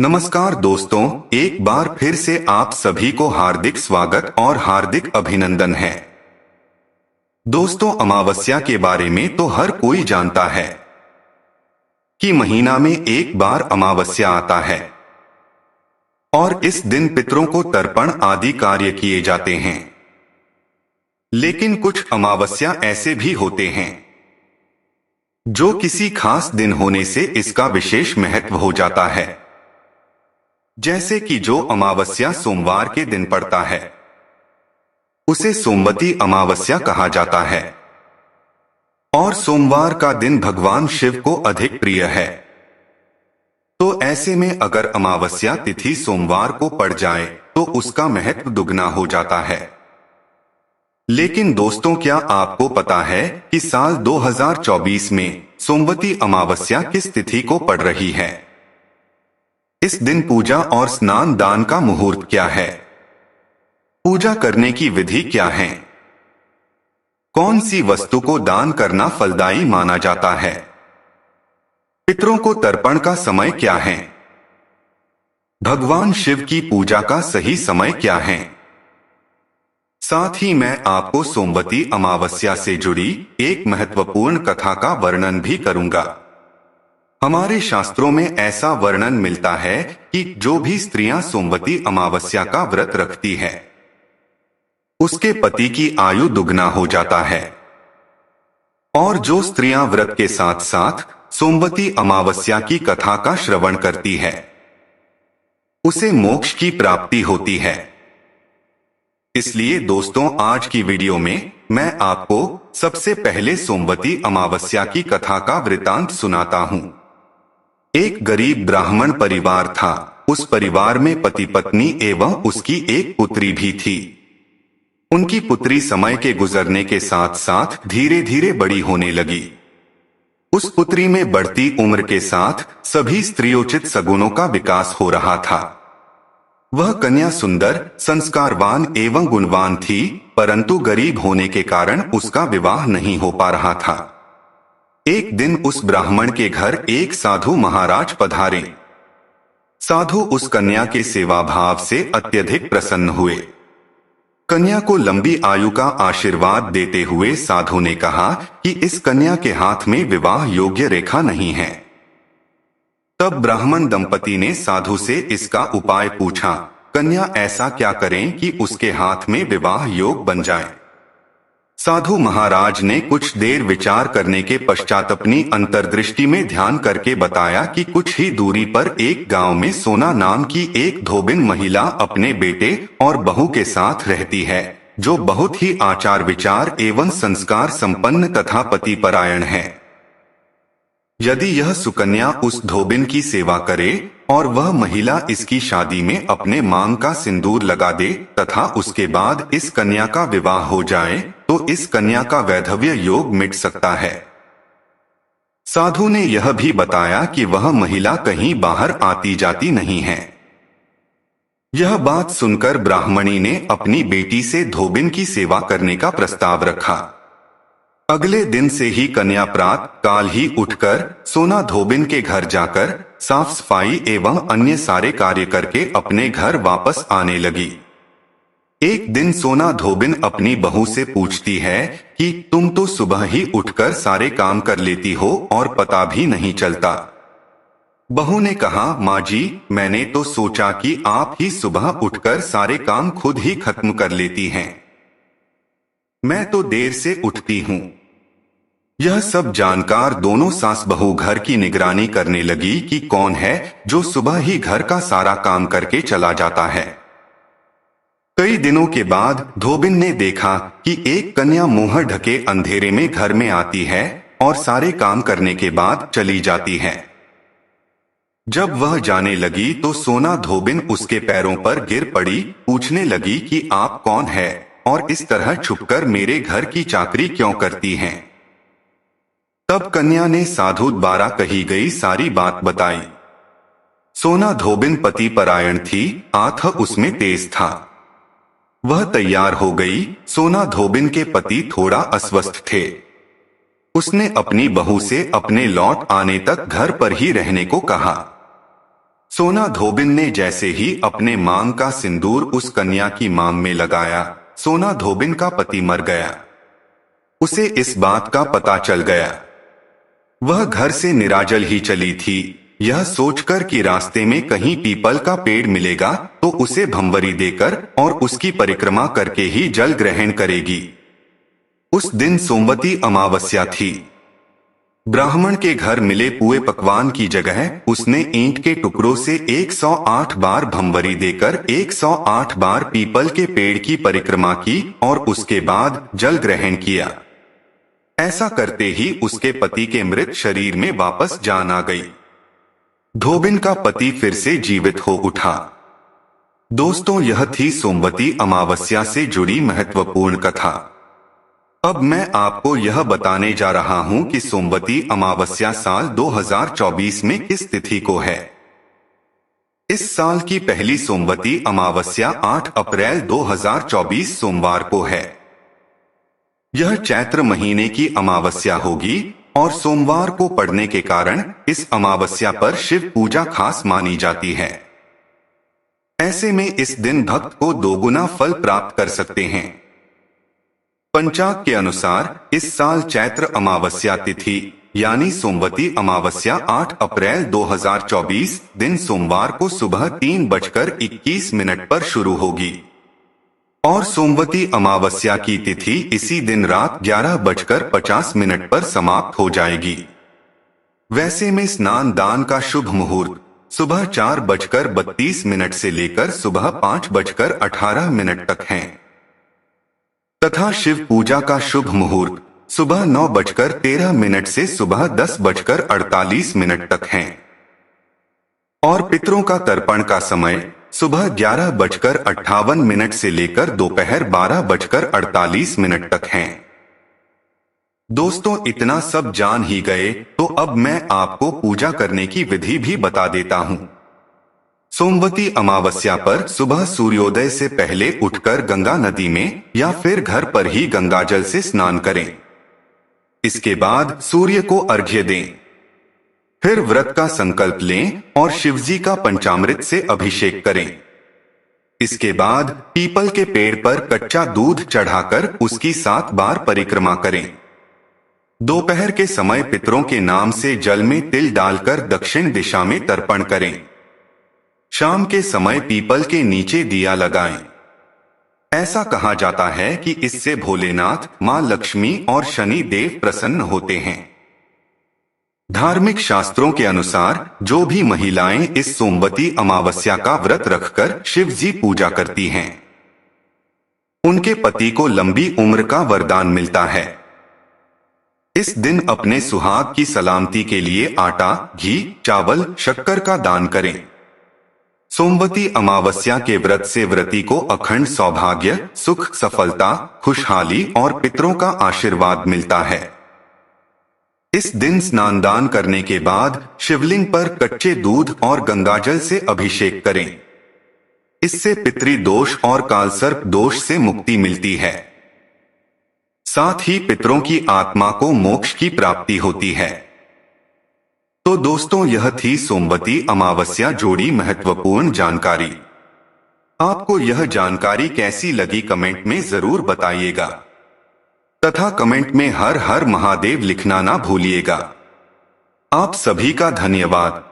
नमस्कार दोस्तों, एक बार फिर से आप सभी को हार्दिक स्वागत और हार्दिक अभिनंदन है। दोस्तों, अमावस्या के बारे में तो हर कोई जानता है कि महीना में एक बार अमावस्या आता है और इस दिन पितरों को तर्पण आदि कार्य किए जाते हैं। लेकिन कुछ अमावस्या ऐसे भी होते हैं जो किसी खास दिन होने से इसका विशेष महत्व हो जाता है। जैसे कि जो अमावस्या सोमवार के दिन पड़ता है उसे सोमवती अमावस्या कहा जाता है और सोमवार का दिन भगवान शिव को अधिक प्रिय है। तो ऐसे में अगर अमावस्या तिथि सोमवार को पड़ जाए तो उसका महत्व दुगना हो जाता है। लेकिन दोस्तों, क्या आपको पता है कि साल 2024 में सोमवती अमावस्या किस तिथि को पड़ रही है? इस दिन पूजा और स्नान दान का मुहूर्त क्या है? पूजा करने की विधि क्या है? कौन सी वस्तु को दान करना फलदायी माना जाता है? पितरों को तर्पण का समय क्या है? भगवान शिव की पूजा का सही समय क्या है? साथ ही मैं आपको सोमवती अमावस्या से जुड़ी एक महत्वपूर्ण कथा का वर्णन भी करूंगा। हमारे शास्त्रों में ऐसा वर्णन मिलता है कि जो भी स्त्रियां सोमवती अमावस्या का व्रत रखती है उसके पति की आयु दुगना हो जाता है और जो स्त्रियां व्रत के साथ साथ सोमवती अमावस्या की कथा का श्रवण करती है उसे मोक्ष की प्राप्ति होती है। इसलिए दोस्तों, आज की वीडियो में मैं आपको सबसे पहले सोमवती अमावस्या की कथा का वृतांत सुनाता हूं। एक गरीब ब्राह्मण परिवार था। उस परिवार में पति पत्नी एवं उसकी एक पुत्री भी थी। उनकी पुत्री समय के गुजरने के साथ साथ धीरे धीरे बड़ी होने लगी। उस पुत्री में बढ़ती उम्र के साथ सभी स्त्रियोचित सगुणों का विकास हो रहा था। वह कन्या सुंदर, संस्कारवान एवं गुणवान थी, परंतु गरीब होने के कारण उसका विवाह नहीं हो पा रहा था। एक दिन उस ब्राह्मण के घर एक साधु महाराज पधारे। साधु उस कन्या के सेवा भाव से अत्यधिक प्रसन्न हुए। कन्या को लंबी आयु का आशीर्वाद देते हुए साधु ने कहा कि इस कन्या के हाथ में विवाह योग्य रेखा नहीं है। तब ब्राह्मण दंपति ने साधु से इसका उपाय पूछा। कन्या ऐसा क्या करें कि उसके हाथ में विवाह योग बन जाए? साधु महाराज ने कुछ देर विचार करने के पश्चात अपनी अंतर्दृष्टि में ध्यान करके बताया कि कुछ ही दूरी पर एक गांव में सोना नाम की एक धोबिन महिला अपने बेटे और बहू के साथ रहती है, जो बहुत ही आचार विचार एवं संस्कार संपन्न तथा पतिपरायण है। यदि यह सुकन्या उस धोबिन की सेवा करे और वह महिला इसकी शादी में अपने मांग का सिंदूर लगा दे तथा उसके बाद इस कन्या का विवाह हो जाए तो इस कन्या का वैधव्य योग मिट सकता है। साधु ने यह भी बताया कि वह महिला कहीं बाहर आती जाती नहीं है। यह बात सुनकर ब्राह्मणी ने अपनी बेटी से धोबिन की सेवा करने का प्रस्ताव रखा। अगले दिन से ही कन्या प्रातः काल ही उठकर सोना धोबिन के घर जाकर साफ सफाई एवं अन्य सारे कार्य करके अपने घर वापस आने लगी। एक दिन सोना धोबिन अपनी बहू से पूछती है कि तुम तो सुबह ही उठकर सारे काम कर लेती हो और पता भी नहीं चलता। बहू ने कहा, माँ जी, मैंने तो सोचा कि आप ही सुबह उठकर सारे काम खुद ही खत्म कर लेती हैं। मैं तो देर से उठती हूँ। यह सब जानकार दोनों सास बहू घर की निगरानी करने लगी कि कौन है जो सुबह ही घर का सारा काम करके चला जाता है। कई दिनों के बाद धोबिन ने देखा कि एक कन्या मुंह ढके अंधेरे में घर में आती है और सारे काम करने के बाद चली जाती है। जब वह जाने लगी तो सोना धोबिन उसके पैरों पर गिर पड़ी, पूछने लगी कि आप कौन है और इस तरह छुपकर मेरे घर की चाकरी क्यों करती हैं? तब कन्या ने साधु द्वारा कही गई सारी बात बताई। सोना धोबिन पति परायण थी, आंख उसमें तेज था। वह तैयार हो गई। सोना धोबिन के पति थोड़ा अस्वस्थ थे। उसने अपनी बहू से अपने लौट आने तक घर पर ही रहने को कहा। सोना धोबिन ने जैसे ही अपने मांग का सिंदूर उस कन्या की मांग में लगाया, सोना धोबिन का पति मर गया। उसे इस बात का पता चल गया। वह घर से निराजल ही चली थी, यह सोचकर कि रास्ते में कहीं पीपल का पेड़ मिलेगा तो उसे भंवरी देकर और उसकी परिक्रमा करके ही जल ग्रहण करेगी। उस दिन सोमवती अमावस्या थी। ब्राह्मण के घर मिले पुए पकवान की जगह उसने ईंट के टुकड़ों से 108 बार भंवरी देकर 108 बार पीपल के पेड़ की परिक्रमा की और उसके बाद जल ग्रहण किया। ऐसा करते ही उसके पति के मृत शरीर में वापस जान आ गई। धोबिन का पति फिर से जीवित हो उठा। दोस्तों, यह थी सोमवती अमावस्या से जुड़ी महत्वपूर्ण कथा। अब मैं आपको यह बताने जा रहा हूं कि सोमवती अमावस्या साल 2024 में किस तिथि को है। इस साल की पहली सोमवती अमावस्या 8 अप्रैल 2024 सोमवार को है। यह चैत्र महीने की अमावस्या होगी और सोमवार को पड़ने के कारण इस अमावस्या पर शिव पूजा खास मानी जाती है। ऐसे में इस दिन भक्त को दोगुना फल प्राप्त कर सकते हैं। पंचांग के अनुसार इस साल चैत्र अमावस्या तिथि यानी सोमवती अमावस्या 8 अप्रैल 2024 दिन सोमवार को सुबह 3:21 पर शुरू होगी और सोमवती अमावस्या की तिथि इसी दिन रात 11:50 पर समाप्त हो जाएगी। वैसे में स्नान दान का शुभ मुहूर्त सुबह 4:32 से लेकर सुबह 5:18 तक है तथा शिव पूजा का शुभ मुहूर्त सुबह 9:13 से सुबह 10:48 तक है और पितरों का तर्पण का समय सुबह 11:58 से लेकर दोपहर 12:48 तक है। दोस्तों, इतना सब जान ही गए तो अब मैं आपको पूजा करने की विधि भी बता देता हूं। सोमवती अमावस्या पर सुबह सूर्योदय से पहले उठकर गंगा नदी में या फिर घर पर ही गंगाजल से स्नान करें। इसके बाद सूर्य को अर्घ्य दें। फिर व्रत का संकल्प लें और शिवजी का पंचामृत से अभिषेक करें। इसके बाद पीपल के पेड़ पर कच्चा दूध चढ़ाकर उसकी 7 बार परिक्रमा करें। दोपहर के समय पितरों के नाम से जल में तिल डालकर दक्षिण दिशा में तर्पण करें। शाम के समय पीपल के नीचे दिया लगाएं। ऐसा कहा जाता है कि इससे भोलेनाथ, मां लक्ष्मी और शनि देव प्रसन्न होते हैं। धार्मिक शास्त्रों के अनुसार जो भी महिलाएं इस सोमवती अमावस्या का व्रत रखकर शिव जी पूजा करती हैं, उनके पति को लंबी उम्र का वरदान मिलता है। इस दिन अपने सुहाग की सलामती के लिए आटा, घी, चावल, शक्कर का दान करें। सोमवती अमावस्या के व्रत से व्रती को अखंड सौभाग्य, सुख, सफलता, खुशहाली और पितरों का आशीर्वाद मिलता है। इस दिन स्नान दान करने के बाद शिवलिंग पर कच्चे दूध और गंगाजल से अभिषेक करें। इससे पितृ दोष और कालसर्प दोष से मुक्ति मिलती है। साथ ही पितरों की आत्मा को मोक्ष की प्राप्ति होती है। तो दोस्तों, यह थी सोमवती अमावस्या जोड़ी महत्वपूर्ण जानकारी। आपको यह जानकारी कैसी लगी कमेंट में जरूर बताइएगा तथा कमेंट में हर हर महादेव लिखना ना भूलिएगा। आप सभी का धन्यवाद।